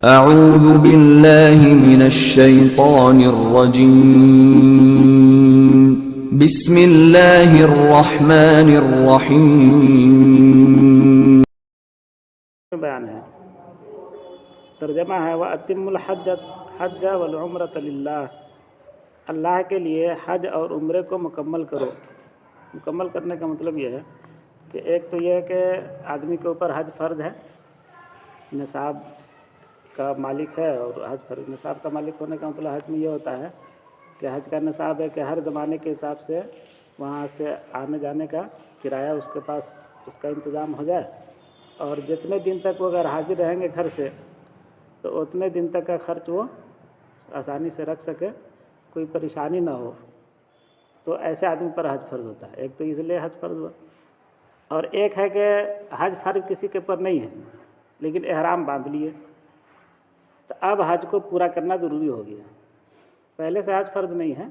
اعوذ باللہ من الشیطان الرجیم بسم اللہ الرحمن الرحیم. بیان ہے. ترجمہ ہے وَأَتِمُّ الْحَجَّ وَالْعُمْرَةَ لِلَّهِ. اللہ کے لیے حج اور عمرے کو مکمل کرو. مکمل کرنے کا مطلب یہ ہے کہ ایک تو یہ ہے کہ آدمی کے اوپر حج فرض ہے، نصاب کا مالک ہے، اور حج فرض نصاب کا مالک ہونے کا مطلب حج میں یہ ہوتا ہے کہ حج کا نصاب ہے کہ ہر زمانے کے حساب سے وہاں سے آنے جانے کا کرایہ اس کے پاس اس کا انتظام ہو جائے، اور جتنے دن تک وہ اگر حاضر رہیں گے گھر سے تو اتنے دن تک کا خرچ وہ آسانی سے رکھ سکے، کوئی پریشانی نہ ہو. تو ایسے آدمی پر حج فرض ہوتا ہے. ایک تو اس لیے حج فرض ہوا، اور ایک ہے کہ حج فرض کسی کے اوپر نہیں ہے لیکن احرام باندھ لیے تو اب حج کو پورا کرنا ضروری ہو گیا. پہلے سے حج فرض نہیں ہے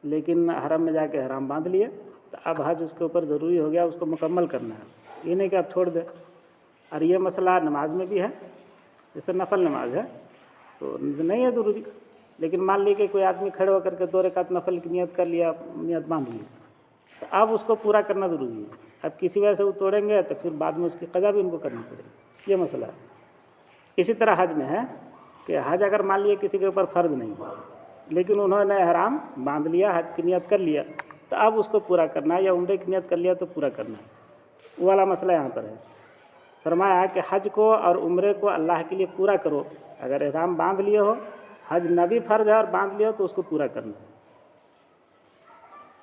لیکن حرم میں جا کے احرام باندھ لیے تو اب حج اس کے اوپر ضروری ہو گیا، اس کو مکمل کرنا ہے. یہ نہیں کہ آپ چھوڑ دیں. اور یہ مسئلہ نماز میں بھی ہے، جیسے نفل نماز ہے تو نہیں ہے ضروری، لیکن مان لی کہ کوئی آدمی کھڑے ہو کر کے 2 رکعت نفل کی نیت کر لیا، نیت باندھ لی، تو اب اس کو پورا کرنا ضروری ہے. اب کسی وجہ سے وہ توڑیں گے تو پھر بعد میں اس کی قضا بھی ان کو کرنی پڑے گی. یہ مسئلہ ہے. اسی طرح حج میں ہے کہ حج اگر مان لیے کسی کے اوپر فرض نہیں لیکن انہوں نے احرام باندھ لیا، حج کی نیت کر لیا، تو اب اس کو پورا کرنا ہے، یا عمرے کی نیت کر لیا تو پورا کرنا ہے. وہ والا مسئلہ یہاں پر ہے. فرمایا کہ حج کو اور عمرے کو اللہ کے لیے پورا کرو. اگر احرام باندھ لیے ہو، حج نہ بھی فرض ہے اور باندھ لیے ہو تو اس کو پورا کرنا ہے.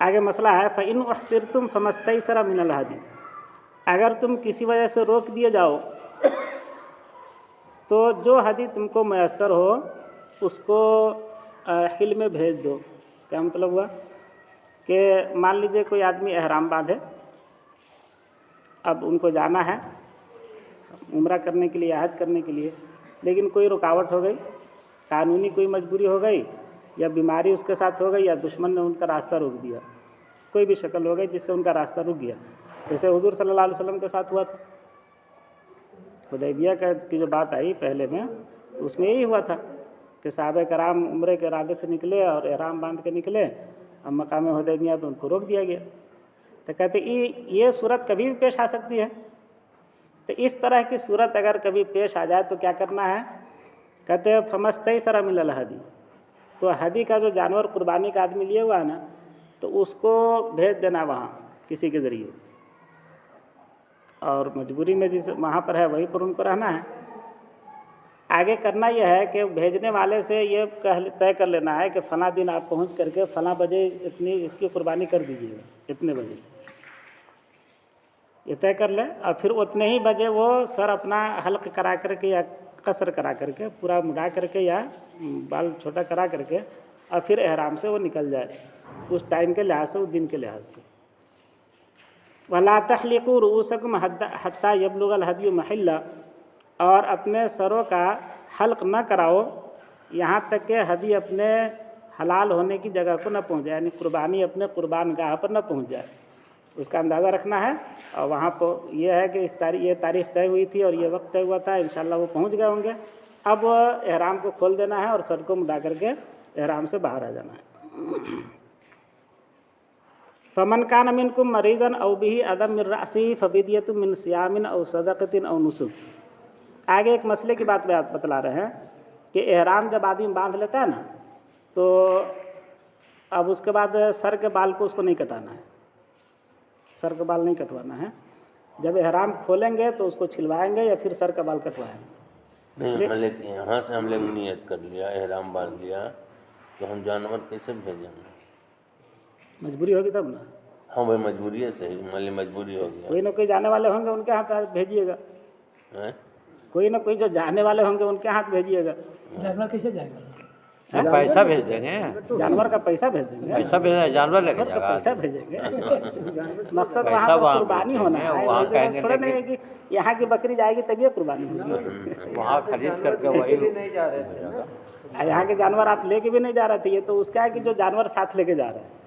آگے مسئلہ ہے فَإِنْ أُحْصِرْتُمْ فَمَا اسْتَيْسَرَ مِنَ الْهَدْيِ. اگر تم کسی وجہ سے روک دیے جاؤ تو جو ہدی تم کو میسر ہو اس کو حل میں بھیج دو. کیا مطلب ہوا کہ مان لیجئے کوئی آدمی احرام باندھے، اب ان کو جانا ہے عمرہ کرنے کے لیے، حج کرنے کے لیے، لیکن کوئی رکاوٹ ہو گئی، قانونی کوئی مجبوری ہو گئی، یا بیماری اس کے ساتھ ہو گئی، یا دشمن نے ان کا راستہ روک دیا، کوئی بھی شکل ہو گئی جس سے ان کا راستہ رک گیا. جیسے حضور صلی اللہ علیہ وسلم کے ساتھ ہوا تھا. حدیبیہ کی جو بات آئی پہلے میں، تو اس میں یہی ہوا تھا کہ صحابہ کرام عمرے کے ارادے سے نکلے اور احرام باندھ کے نکلے، اب مقام حدیبیہ پہ ان کو روک دیا گیا. تو کہتے یہ صورت کبھی بھی پیش آ سکتی ہے. تو اس طرح کی صورت اگر کبھی پیش آ جائے تو کیا کرنا ہے؟ کہتے ہیں فَمَا اسْتَيْسَرَ مِنَ الْهَدْيِ. تو ہدی کا جو جانور قربانی کا آدمی لیے ہوا ہے نا، تو اس کو بھیج دینا وہاں کسی کے ذریعے، اور مجبوری میں جس وہاں پر ہے وہیں پر ان کو رہنا ہے. آگے کرنا یہ ہے کہ بھیجنے والے سے یہ طے کر لینا ہے کہ فلاں دن آپ پہنچ کر کے فلاں بجے اتنی اس کی قربانی کر دیجیے گا، اتنے بجے یہ طے کر لیں، اور پھر اتنے ہی بجے وہ سر اپنا حلق کرا کر کے یا قصر کرا کر کے، پورا مڈا کر کے یا بال چھوٹا کرا کر کے، اور پھر احرام سے وہ نکل جائے اس ٹائم کے لحاظ سے، اس دن کے لحاظ سے. وَلَا تَحْلِقُوا رُؤُوسَكُمْ حَتَّى يَبْلُغَ الْهَدْيُ مَحِلَّهُ. اور اپنے سروں کا حلق نہ کراؤ یہاں تک کہ ہدی اپنے حلال ہونے کی جگہ کو نہ پہنچ جائے، یعنی قربانی اپنے قربان گاہ پر نہ پہنچ جائے. اس کا اندازہ رکھنا ہے، اور وہاں پر یہ ہے کہ یہ تاریخ طے ہوئی تھی اور یہ وقت طے ہوا تھا، انشاءاللہ وہ پہنچ گئے ہوں گے. اب احرام کو کھول دینا ہے اور سر کو مڈا کر کے احرام سے باہر آ جانا ہے. فَمَنْ كَانَ مِنْكُمْ مَرِيضًا أَوْ بِهِ أَذًى مِنْ رَأْسِهِ فَفِدْيَةٌ مِنْ صِيَامٍ أَوْ صَدَقَةٍ أَوْ نُسُكٍ. آگے ایک مسئلے کی بات بتلا رہے ہیں کہ احرام جب آدمی باندھ لیتا ہے نا، تو اب اس کے بعد سر کے بال کو اس کو نہیں کٹانا ہے، سر کا بال نہیں کٹوانا ہے. جب احرام کھولیں گے تو اس کو چھلوائیں گے یا پھر سر کا بال کٹوائیں گے. نہیں، یہاں سے ہم لوگ نیت کر لیا، احرام باندھ لیا، تو ہم جانور کیسے بھیجیں گے؟ مجبوری ہوگی تب نا. ہاں بھائی مجبوری ہے، صحیح، مان مجبوری ہو گیا. کوئی نہ کوئی جانے والے ہوں گے ان کے ہاتھ بھیجیے گا، کوئی نہ کوئی جو جانے والے ہوں گے ان کے ہاتھ بھیجیے گا. جانور کیسے جائے گا؟ پیسہ بھیج دیں گے، جانور کا پیسہ بھیج دیں گے، پیسہ بھیج دیں، جانور لے کے جائے گا. پیسہ بھیجیں گے. مقصد وہاں پر قربانی ہونا ہے، تھوڑا نہیں ہے کہ یہاں کی بکری جائے گی تبھی قربانی ہوگی. وہاں خرید کر کے وہی نہیں جا رہے تھے، یہاں کے جانور آپ لے کے بھی نہیں جا رہے تھے. یہ تو اس کا ہے کہ جو جانور ساتھ لے کے جا رہے ہیں.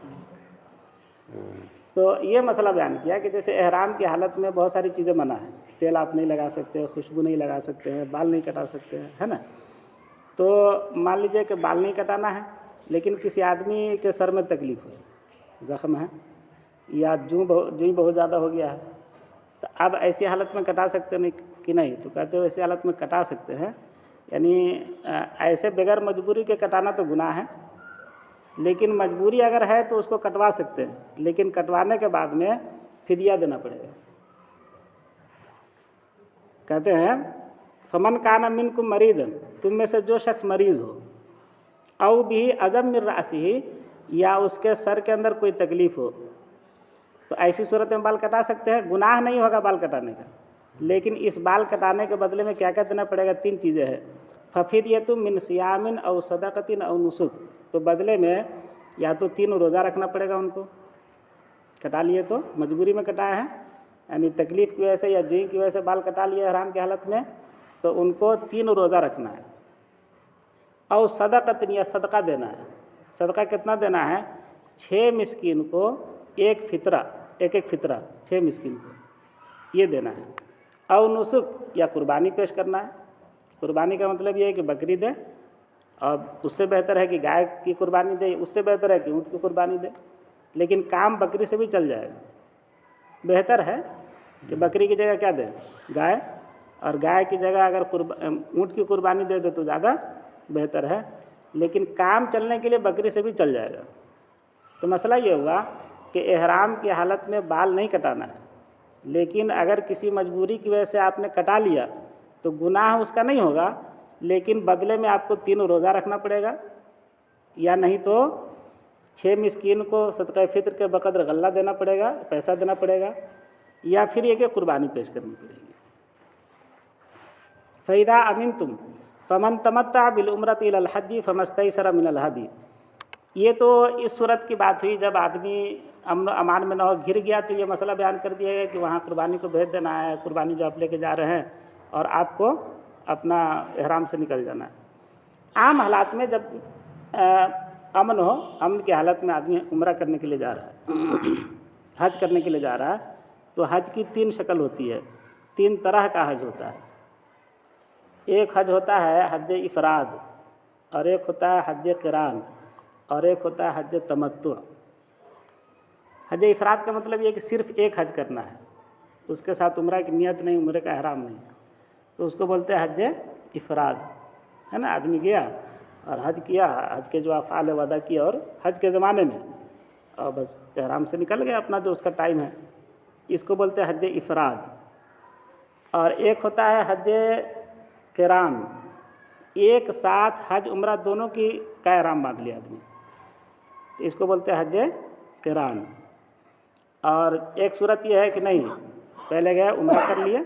تو یہ مسئلہ بیان کیا کہ جیسے احرام کی حالت میں بہت ساری چیزیں منع ہیں، تیل آپ نہیں لگا سکتے، خوشبو نہیں لگا سکتے ہیں، بال نہیں کٹا سکتے ہیں، ہے نا. تو مان لیجئے کہ بال نہیں کٹانا ہے، لیکن کسی آدمی کے سر میں تکلیف ہے، زخم ہے، یا جوں بہت زیادہ ہو گیا ہے، تو اب ایسی حالت میں کٹا سکتے نہیں کہ نہیں؟ تو کہتے ہیں ایسی حالت میں کٹا سکتے ہیں. یعنی ایسے بغیر مجبوری کے کٹانا تو گناہ ہے، لیکن مجبوری اگر ہے تو اس کو کٹوا سکتے ہیں، لیکن کٹوانے کے بعد میں فدیہ دینا پڑے گا. کہتے ہیں فمن کان منکم مریضا، تم میں سے جو شخص مریض ہو، او بھی عظم من رأسہ، یا اس کے سر کے اندر کوئی تکلیف ہو، تو ایسی صورت میں بال کٹا سکتے ہیں. گناہ نہیں ہوگا بال کٹانے کا، لیکن اس بال کٹانے کے بدلے میں کیا کیا دینا پڑے گا؟ 3 چیزیں ہیں. ففدیۃ من صیام او صدقۃ او نسک، تو بدلے میں یا تو 3 روزہ رکھنا پڑے گا ان کو، کٹا لیے تو مجبوری میں کٹایا ہے، یعنی تکلیف کی وجہ سے یا جوئی کی وجہ سے بال کٹا لیے احرام کی حالت میں، تو ان کو 3 روزہ رکھنا ہے. او صدقۃ، یا صدقہ دینا ہے. صدقہ کتنا دینا ہے؟ 6 مسکین کو ایک فطرہ 6 مسکین کو یہ دینا ہے. او نسک، یا قربانی پیش کرنا ہے. قربانی کا مطلب یہ ہے کہ بکری دے، اور اس سے بہتر ہے کہ گائے کی قربانی دے، اس سے بہتر ہے کہ اونٹ کی قربانی دے، لیکن کام بکری سے بھی چل جائے گا. بہتر ہے کہ بکری کی جگہ کیا دے؟ گائے، اور گائے کی جگہ اگر اونٹ کی قربانی دے دے تو زیادہ بہتر ہے، لیکن کام چلنے کے لیے بکری سے بھی چل جائے گا. تو مسئلہ یہ ہوا کہ احرام کی حالت میں بال نہیں کٹانا ہے، لیکن اگر کسی مجبوری کی وجہ سے آپ نے کٹا لیا تو گناہ اس کا نہیں ہوگا، لیکن بدلے میں آپ کو 3 روزہ رکھنا پڑے گا، یا نہیں تو 6 مسکین کو صدقہ فطر کے بقدر غلہ دینا پڑے گا، پیسہ دینا پڑے گا، یا پھر یہ کہ قربانی پیش کرنی پڑے گی. فَإِذَا أَمِنْتُمْ فَمَنْ تَمَتَّعَ بِالْعُمْرَةِ إِلَى الْحَجِّ فَمَا اسْتَيْسَرَ مِنَ الْهَدْيِ. یہ تو اس صورت کی بات ہوئی جب آدمی امن و امان میں نہ ہو، گھر گیا تو یہ مسئلہ بیان کر دیا گیا کہ وہاں قربانی کو بھیج دینا ہے، قربانی جو آپ لے کے جا رہے ہیں، اور آپ کو اپنا احرام سے نکل جانا ہے. عام حالات میں جب امن ہو، امن کی حالت میں آدمی عمرہ کرنے کے لیے جا رہا ہے، حج کرنے کے لیے جا رہا ہے، تو حج کی 3 شکل ہوتی ہے، 3 طرح کا حج ہوتا ہے. ایک حج ہوتا ہے حج افراد، اور ایک ہوتا ہے حج قران، اور ایک ہوتا ہے حج تمتع. حج افراد کا مطلب یہ کہ صرف ایک حج کرنا ہے، اس کے ساتھ عمرہ کی نیت نہیں، عمرے کا احرام نہیں، تو اس کو بولتے ہیں حج افراد، ہے نا. آدمی گیا اور حج کیا، حج کے جو افعال وعدہ کیا اور حج کے زمانے میں، اور بس احرام سے نکل گیا اپنا جو اس کا ٹائم ہے، اس کو بولتے ہیں حج افراد. اور ایک ہوتا ہے حج قران، ایک ساتھ حج عمرہ دونوں کا احرام باندھ لیا آدمی، اس کو بولتے ہیں حج قران. اور ایک صورت یہ ہے کہ نہیں، پہلے گئے عمرہ کر لیے،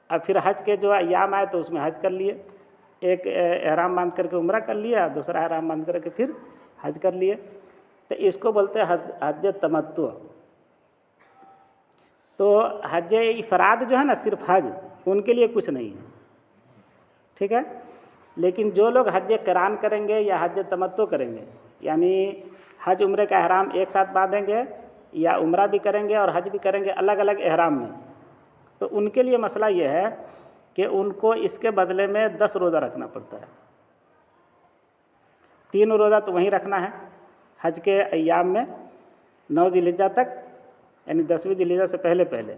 اب پھر حج کے جو ایام آئے تو اس میں حج کر لیے، ایک احرام باندھ کر کے عمرہ کر لیا، دوسرا احرام باندھ کر کے پھر حج کر لیے، تو اس کو بولتے ہیں حج تمتع. تو حج افراد جو ہے نا، صرف حج، ان کے لیے کچھ نہیں ہے، ٹھیک ہے. لیکن جو لوگ حج قران کریں گے یا حج تمتع کریں گے، یعنی حج عمرے کا احرام ایک ساتھ باندھیں گے، یا عمرہ بھی کریں گے اور حج بھی کریں گے الگ الگ احرام میں، تو ان کے لیے مسئلہ یہ ہے کہ ان کو اس کے بدلے میں 10 روزہ رکھنا پڑتا ہے. 3 روزہ تو وہیں رکھنا ہے حج کے ایام میں، 9 ذی الحجہ تک، یعنی 10ویں ذی الحجہ سے پہلے،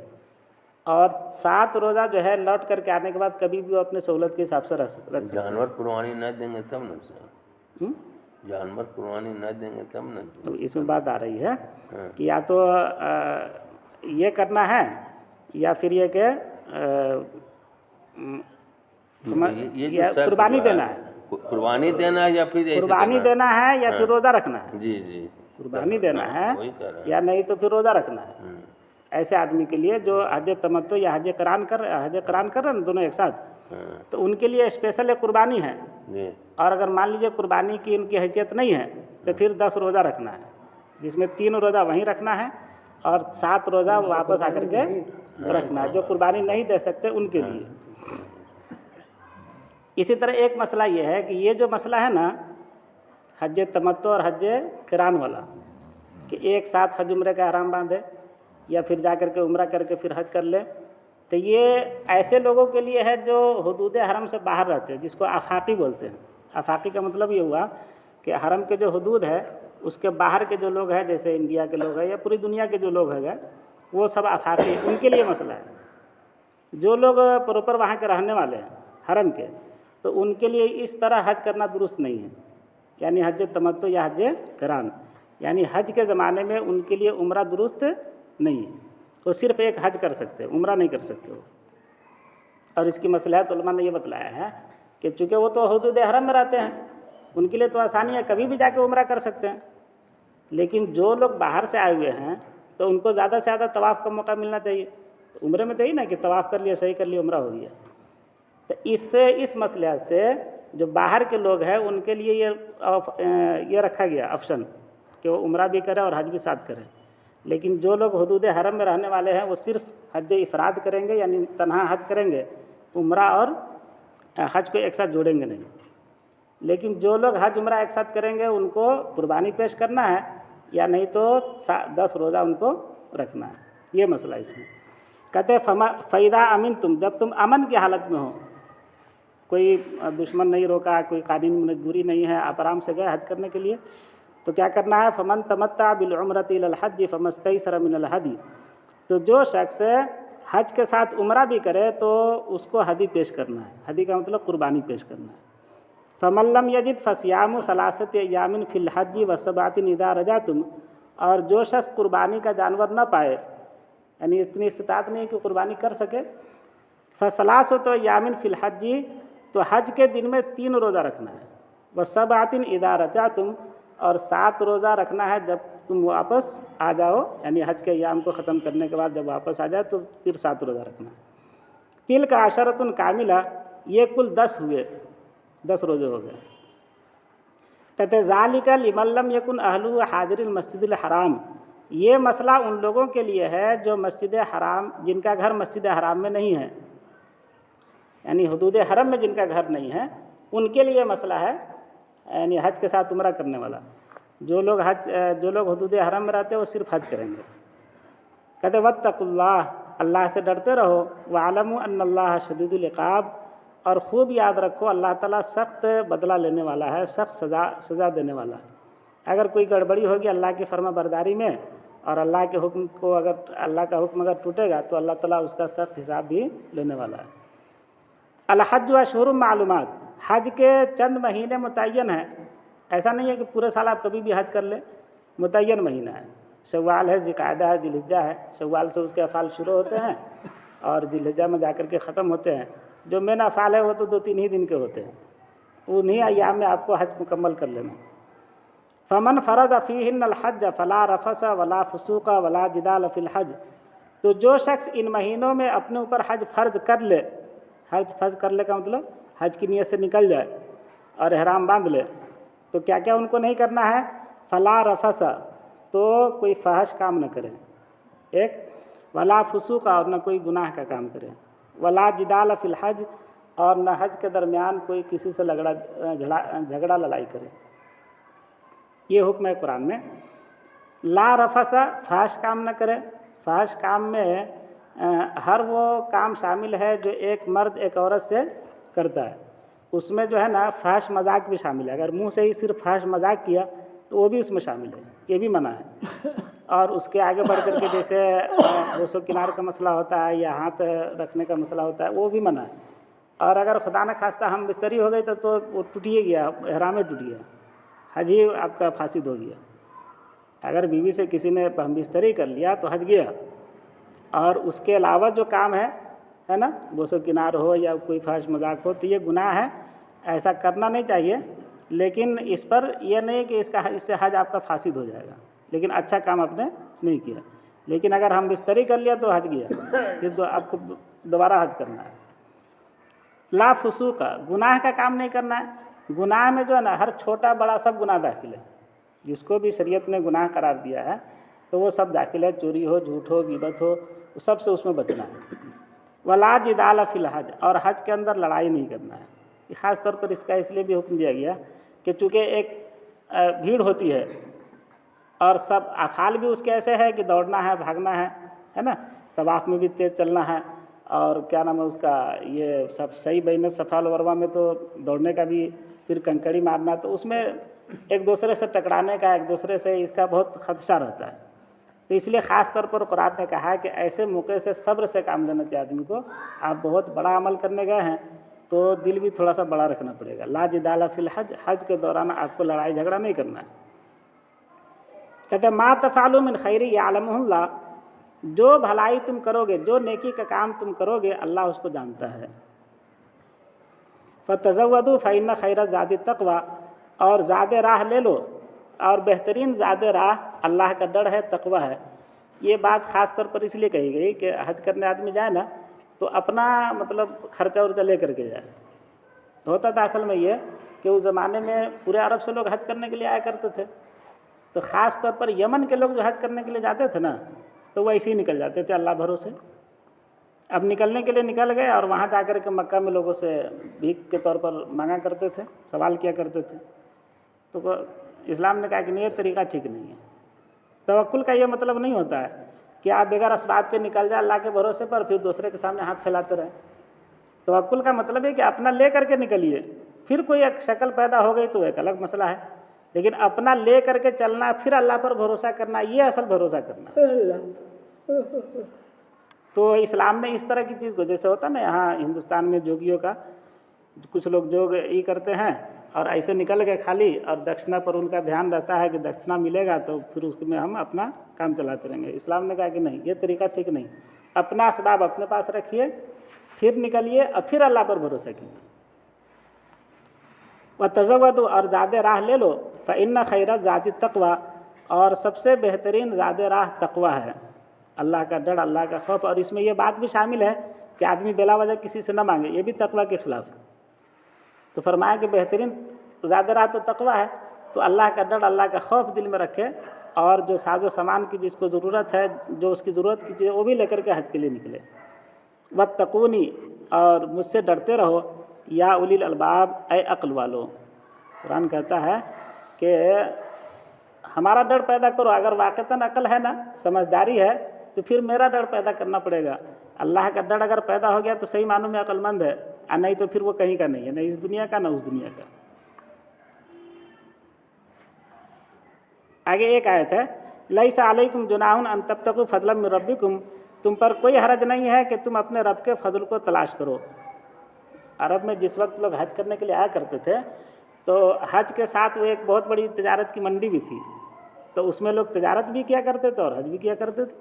اور 7 روزہ جو ہے لوٹ کر کے آنے کے بعد کبھی بھی وہ اپنے سہولت کے حساب سے رکھ سکتے ہیں. جانور قربانی نہ دیں گے تب نہ، جانور قربانی نہ دیں گے تب نہ. اس میں بات آ رہی ہے کہ یا تو یہ کرنا ہے، یا پھر یہ کہ قربانی دینا ہے، قربانی دینا ہے، یا پھر قربانی دینا ہے، یا پھر روزہ رکھنا ہے. جی قربانی دینا ہے یا نہیں تو پھر روزہ رکھنا ہے. ایسے آدمی کے لیے جو حج تمتع یا حج قران کر رہے ہیں دونوں ایک ساتھ، تو ان کے لیے اسپیشل ایک قربانی ہے. اور اگر مان لیجیے قربانی کی ان کی حیثیت نہیں ہے تو پھر 10 روزہ رکھنا ہے، جس میں 3 روزہ وہیں رکھنا ہے اور 7 روزہ واپس آ کر کے رکھنا ہے، جو قربانی نہیں دے سکتے ان کے لیے. اسی طرح ایک مسئلہ یہ ہے کہ یہ جو مسئلہ ہے نا حج تمتع اور حج قران والا، کہ ایک ساتھ حج عمرے کا احرام باندھے یا پھر جا کر کے عمرہ کر کے پھر حج کر لے، تو یہ ایسے لوگوں کے لیے ہے جو حدود حرم سے باہر رہتے ہیں، جس کو آفاقی بولتے ہیں۔ آفاقی کا مطلب یہ ہوا کہ حرم کے جو حدود ہے اس کے باہر کے جو لوگ ہیں، جیسے انڈیا کے لوگ ہیں یا پوری دنیا کے جو لوگ ہیں وہ سب آفاقی، ان کے لیے مسئلہ ہے۔ جو لوگ پراپر وہاں کے رہنے والے ہیں حرم کے، تو ان کے لیے اس طرح حج کرنا درست نہیں ہے، یعنی حج تمتع یا حج قران، یعنی حج کے زمانے میں ان کے لیے عمرہ درست نہیں ہے، وہ صرف ایک حج کر سکتے، عمرہ نہیں کر سکتے وہ۔ اور اس کی مصلحت علماء نے یہ بتلایا ہے کہ چونکہ وہ تو حدود حرم میں رہتے ہیں، ان کے لیے تو آسانی ہے، کبھی بھی جا کے عمرہ کر سکتے ہیں، لیکن جو لوگ باہر سے آئے ہوئے ہیں تو ان کو زیادہ سے زیادہ طواف کا موقع ملنا چاہیے۔ تو عمرے میں تو یہی نا کہ طواف کر لیا، صحیح کر لیا، عمرہ ہو گیا۔ تو اس مصلحت سے جو باہر کے لوگ ہیں ان کے لیے یہ رکھا گیا آپشن کہ وہ عمرہ بھی کرے اور حج بھی ساتھ کرے، لیکن جو لوگ حدود حرم میں رہنے والے ہیں وہ صرف حج افراد کریں گے، یعنی تنہا حج کریں گے، عمرہ اور حج کو ایک ساتھ جوڑیں گے نہیں۔ لیکن جو لوگ حج عمرہ ایک ساتھ کریں گے ان کو قربانی پیش کرنا ہے، یا نہیں تو 10 روزہ ان کو رکھنا ہے، یہ مسئلہ اس میں۔ کہتے فَإِذَا أَمِنْتُمْ، جب تم امن کی حالت میں ہو، کوئی دشمن نہیں روکا، کوئی قانونی مجبوری نہیں ہے، آپ آرام سے گئے حج کرنے کے لیے، تو کیا کرنا ہے؟ فَمَن تَمَتَّعَ بِالْعُمْرَةِ إِلَى الْحَجِّ فَمَا اسْتَيْسَرَ مِنَ الْهَدْيِ، تو جو شخص حج کے ساتھ عمرہ بھی کرے تو اس کو ہدی پیش کرنا ہے۔ ہدی کا مطلب قربانی پیش کرنا ہے۔ فَمَن لَّمْ يَجِدْ فَصِيَامُ 3 أَيَّامٍ فِي الْحَجِّ وَسَبْعَةٍ إِذَا رَجَعْتُمْ، اور جو شخص قربانی کا جانور نہ پائے، یعنی اتنی استطاعت نہیں کہ قربانی کر سکے، فَثَلَاثَةُ أَيَّامٍ فِي الْحَجِّ، تو حج کے دن میں 3 روزہ رکھنا ہے، وَسَبْعَةٍ إِذَا رَجَعْتُمْ، اور 7 روزہ رکھنا ہے جب تم واپس آ جاؤ، یعنی حج کے ایام کو ختم کرنے کے بعد جب واپس آ جائے تو پھر 7 روزہ رکھنا ہے۔ تِلْکَ عَشَرَةٌ کاملہ، یہ کل 10 ہوئے، 10 روزے ہو گئے۔ کہتے ذَلِکَ لِمَن لَّمْ يَكُنْ أَهْلُهُ حَاضِرِ الْمَسْجِدِ الْحَرَامِ، یہ مسئلہ ان لوگوں کے لیے ہے جو مسجد حرام، جن کا گھر مسجد حرام میں نہیں ہے، یعنی حدود حرم میں جن کا گھر نہیں ہے ان کے لیے مسئلہ ہے، یعنی حج کے ساتھ عمرہ کرنے والا۔ جو لوگ حدود حرم میں رہتے ہیں وہ صرف حج کریں گے۔ کہتے واتقوا اللہ، اللہ سے ڈرتے رہو، وَاعْلَمُوا أَنَّ اللَّهَ شَدِيدُ الْعِقَابِ، اور خوب یاد رکھو اللہ تعالیٰ سخت بدلہ لینے والا ہے، سخت سزا دینے والا ہے۔ اگر کوئی گڑبڑی ہوگی اللہ کی فرما برداری میں اور اللہ کے حکم کو اللہ کا حکم اگر ٹوٹے گا تو اللہ تعالیٰ اس کا سخت حساب بھی لینے والا ہے۔ الحج اشہر معلومات، حج کے چند مہینے متعین ہیں، ایسا نہیں ہے کہ پورے سال آپ کبھی بھی حج کر لیں، متعین مہینہ ہے۔ شوال ہے، ذوالقعدہ ہے، ذی الحجہ ہے، شوال سے اس کے افعال شروع ہوتے ہیں اور ذی الحجہ میں جا کر کے ختم ہوتے ہیں۔ جو مین افعال ہے وہ تو 2-3 ہی دن کے ہوتے ہیں، انہیں ایام میں آپ کو حج مکمل کر لینا۔ فمن فرض فیہن الحج فلا رفث ولا فسوق ولا جدال فی الحج، تو جو شخص ان مہینوں میں اپنے اوپر حج فرض کر لے، حج فرض کر لے کا مطلب حج کی نیت سے نکل جائے اور احرام باندھ لے، تو کیا کیا ان کو نہیں کرنا ہے؟ فلا رفث، تو کوئی فحش کام نہ کرے، ایک، ولا فسوق، اور نہ کوئی گناہ کا کام کرے، ولا جدال فی الحج، اور نہ حج کے درمیان کوئی کسی سے جھگڑا لڑائی کرے۔ یہ حکم ہے قرآن میں۔ لا رفث، فحش کام نہ کرے۔ فحش کام میں ہر وہ کام شامل ہے جو ایک مرد ایک عورت سے کرتا ہے، اس میں جو ہے نا فحش مذاق بھی شامل ہے۔ اگر منہ سے ہی صرف فحش مذاق کیا تو وہ بھی اس میں شامل ہے، یہ بھی منع ہے۔ اور اس کے آگے بڑھ کر کے جیسے بوس و کنار کا مسئلہ ہوتا ہے یا ہاتھ رکھنے کا مسئلہ ہوتا ہے، وہ بھی منع ہے۔ اور اگر خدا نہ خواستہ ہم بستری ہو گئی تو وہ ٹوٹیے گیا، احرام ٹوٹ گیا، حج ہی آپ کا فاسد ہو گیا۔ اگر بیوی سے کسی نے ہم بستری کر لیا تو حج گیا۔ اور اس کے علاوہ جو کام ہے نا، بوس و کنار ہو یا کوئی فحش مذاق ہو، تو یہ گناہ ہے، ایسا کرنا نہیں چاہیے۔ لیکن اس پر یہ نہیں کہ اس سے حج آپ کا فاسد ہو جائے گا، لیکن اچھا کام آپ نے نہیں کیا۔ لیکن اگر ہم بستری کر لیا تو حج گیا، پھر آپ کو دوبارہ حج کرنا ہے۔ لا فسوق، گناہ کا کام نہیں کرنا ہے۔ گناہ میں جو ہے نا ہر چھوٹا بڑا سب گناہ داخل ہے، جس کو بھی شریعت نے گناہ قرار دیا ہے تو وہ سب داخل ہے، چوری ہو، جھوٹ ہو، غیبت ہو، سب سے اس میں بچنا ہے۔ ولا جدال فی الحج، اور حج کے اندر لڑائی نہیں کرنا ہے۔ خاص طور پر اس کا اس لیے بھی حکم دیا گیا کہ چونکہ ایک بھیڑ ہوتی ہے اور سب افعال بھی اس کے ایسے ہے کہ دوڑنا ہے نا، طواف میں بھی تیز چلنا ہے، اور کیا نام ہے اس کا، یہ سب صحیح بین صفا والمروہ میں تو دوڑنے کا بھی، پھر کنکڑی مارنا، تو اس میں ایک دوسرے سے ٹکرانے کا، ایک دوسرے سے اس کا بہت خدشہ رہتا ہے. تو اس لیے خاص طور پر قرآن نے کہا ہے کہ ایسے موقع سے صبر سے کام لینا چاہیے آدمی کو. آپ بہت بڑا عمل کرنے گئے ہیں تو دل بھی تھوڑا سا بڑا رکھنا پڑے گا. لا جدال فی الحج، حج کے دوران آپ کو لڑائی جھگڑا نہیں کرنا ہے. کہتے ہیں ما تفعلوا من خیر یعلمہ اللہ، جو بھلائی تم کرو گے، جو نیکی کا کام تم کرو گے، اللہ اس کو جانتا ہے. فتزودوا فإن خیر الزاد التقوی، اور زاد راہ لے لو، اور بہترین زاد راہ اللہ کا ڈر ہے، تقوی ہے. یہ بات خاص طور پر اس لیے کہی گئی کہ حج کرنے آدمی جائے نا تو اپنا مطلب خرچہ ورچہ لے کر کے جائے. ہوتا تھا اصل میں یہ کہ اس زمانے میں پورے عرب سے لوگ حج کرنے کے لیے آیا کرتے تھے، تو خاص طور پر یمن کے لوگ جو حج کرنے کے لیے جاتے تھے نا تو وہ ایسے ہی نکل جاتے تھے اللہ بھروسے. اب نکلنے کے لیے نکل گئے اور وہاں جا کر کے مکہ میں لوگوں سے بھیک کے طور پر مانگا کرتے تھے، سوال کیا کرتے تھے. تو اسلام نے کہا کہ نہیں، یہ طریقہ ٹھیک نہیں ہے. توکل کا یہ مطلب نہیں ہوتا ہے کہ آپ بغیر اسباب کے نکل جائیں اللہ کے بھروسے پر، پھر دوسرے کے سامنے ہاتھ پھیلاتے رہیں. توکل کا مطلب ہے کہ اپنا لے کر کے نکلیے، پھر کوئی ایک شکل پیدا ہو گئی تو ایک الگ مسئلہ ہے، لیکن اپنا لے کر کے چلنا، پھر اللہ پر بھروسہ کرنا، یہ اصل بھروسہ کرنا. تو اسلام نے اس طرح کی چیز کو، جیسے ہوتا نا یہاں ہندوستان میں جوگیوں کا، کچھ لوگ جوگ یہ کرتے ہیں اور ایسے نکل گئے خالی، اور دکشنا پر ان کا دھیان رہتا ہے کہ دکشنا ملے گا تو پھر اس میں ہم اپنا کام چلاتے رہیں گے. اسلام نے کہا کہ نہیں، یہ طریقہ ٹھیک نہیں. اپنا اسباب اپنے پاس رکھیے، پھر نکلیے اور پھر اللہ پر بھروسہ کیجیے. وتزودوا، اور زاد راہ لے لو. فإن خیر الزاد التقوی، اور سب سے بہترین زاد راہ تقوی ہے، اللہ کا ڈر، اللہ کا خوف. اور اس میں یہ بات بھی شامل ہے کہ آدمی بلا وجہ کسی سے نہ مانگے، یہ بھی تقوی کے خلاف ہے. تو فرمایا کہ بہترین زاد راہ تو تقوی ہے، تو اللہ کا ڈر، اللہ کا خوف دل میں رکھے، اور جو ساز و سامان کی جس کو ضرورت ہے، جو اس کی ضرورت کی چیز وہ بھی لے کر کے حج کے لیے نکلے. واتقونی، اور مجھ سے ڈرتے رہو، یا اولی الالباب، اے عقل والو. قرآن کہتا ہے کہ ہمارا ڈر پیدا کرو. اگر واقعتاً عقل ہے نا، سمجھداری ہے، تو پھر میرا ڈر پیدا کرنا پڑے گا. اللہ کا ڈر اگر پیدا ہو گیا تو صحیح معنوں میں عقل مند ہے، اور نہیں تو پھر وہ کہیں کا نہیں ہے، نہ اس دنیا کا نہ اس دنیا کا. آگے ایک آیت ہے، لیس علیکم جناح ان تبتغوا فضلا من ربکم، تم پر کوئی حرج نہیں ہے کہ تم اپنے رب کے فضل کو تلاش کرو. عرب میں جس وقت لوگ حج کرنے کے لیے آیا کرتے تھے تو حج کے ساتھ وہ ایک بہت بڑی تجارت کی منڈی بھی تھی، تو اس میں لوگ تجارت بھی کیا کرتے تھے اور حج بھی کیا کرتے تھے.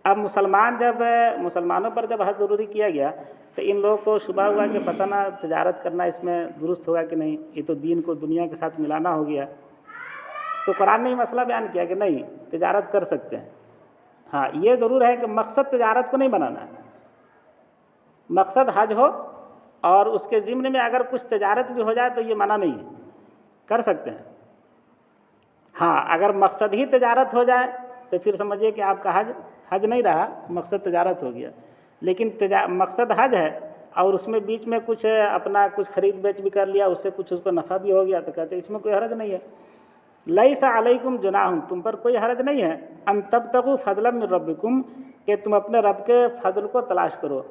اب مسلمانوں پر جب حج ضروری کیا گیا تو ان لوگوں کو شبہ ہوا کہ پتہ نہ تجارت کرنا اس میں درست ہوگا کہ نہیں، یہ تو دین کو دنیا کے ساتھ ملانا ہو گیا. تو قرآن نے یہ مسئلہ بیان کیا کہ نہیں، تجارت کر سکتے ہیں. ہاں یہ ضرور ہے کہ مقصد تجارت کو نہیں بنانا ہے، مقصد حج ہو اور اس کے ضمن میں اگر کچھ تجارت بھی ہو جائے تو یہ منع نہیں ہے، کر سکتے ہیں. ہاں اگر مقصد ہی تجارت ہو جائے تو پھر سمجھیے کہ آپ کا حج نہیں رہا، مقصد تجارت ہو گیا. لیکن مقصد حج ہے اور اس میں بیچ میں کچھ اپنا کچھ خرید بیچ بھی کر لیا، اس سے کچھ اس کو نفع بھی ہو گیا، تو کہتے ہیں اس میں کوئی حرج نہیں ہے. لیس علیکم جناح، تم پر کوئی حرج نہیں ہے، ان تبتغوا فضلا من ربکم، کہ تم اپنے رب کے فضل کو تلاش کرو.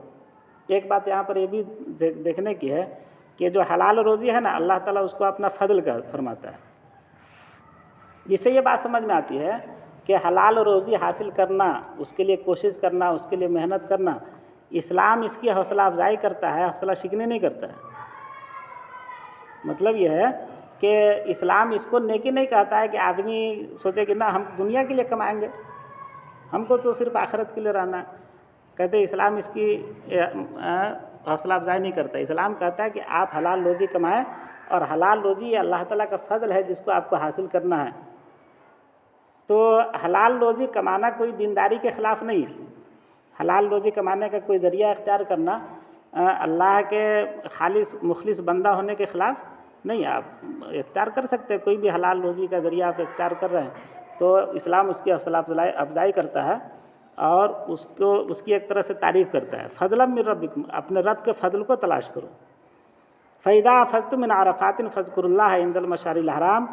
ایک بات یہاں پر یہ بھی دیکھنے کی ہے کہ جو حلال روزی ہے نا، اللہ تعالیٰ اس کو اپنا فضل کا فرماتا ہے. جس سے یہ بات سمجھ میں آتی ہے کہ حلال روزی حاصل کرنا، اس کے لیے کوشش کرنا، اس کے لیے محنت کرنا، اسلام اس کی حوصلہ افزائی کرتا ہے، حوصلہ شکنی نہیں کرتا ہے. مطلب یہ ہے کہ اسلام اس کو نیکی نہیں کہتا ہے کہ آدمی سوچے کہ نہ ہم دنیا کے لیے کمائیں گے، ہم کو تو صرف آخرت کے لیے رہنا ہے. کہتے اسلام اس کی حوصلہ افزائی نہیں کرتا. اسلام کہتا ہے کہ آپ حلال روزی کمائیں، اور حلال روزی یہ اللہ تعالیٰ کا فضل ہے جس کو آپ کو حاصل کرنا ہے. تو حلال روزی کمانا کوئی دینداری کے خلاف نہیں ہے. حلال روزی کمانے کا کوئی ذریعہ اختیار کرنا اللہ کے خالص مخلص بندہ ہونے کے خلاف نہیں. آپ اختیار کر سکتے ہیں، کوئی بھی حلال روزی کا ذریعہ آپ اختیار کر رہے ہیں تو اسلام اس کی حوصلہ افزائی کرتا ہے اور اس کی ایک طرح سے تعریف کرتا ہے. فضلا من ربکم، اپنے رب کے فضل کو تلاش کرو. فَإِذَا أَفَضْتُم مِّنْ عَرَفَاتٍ فَاذْكُرُوا اللَّهَ عِندَ الْمَشْعَرِ الْحَرَامِ،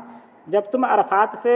جب تم عرفات سے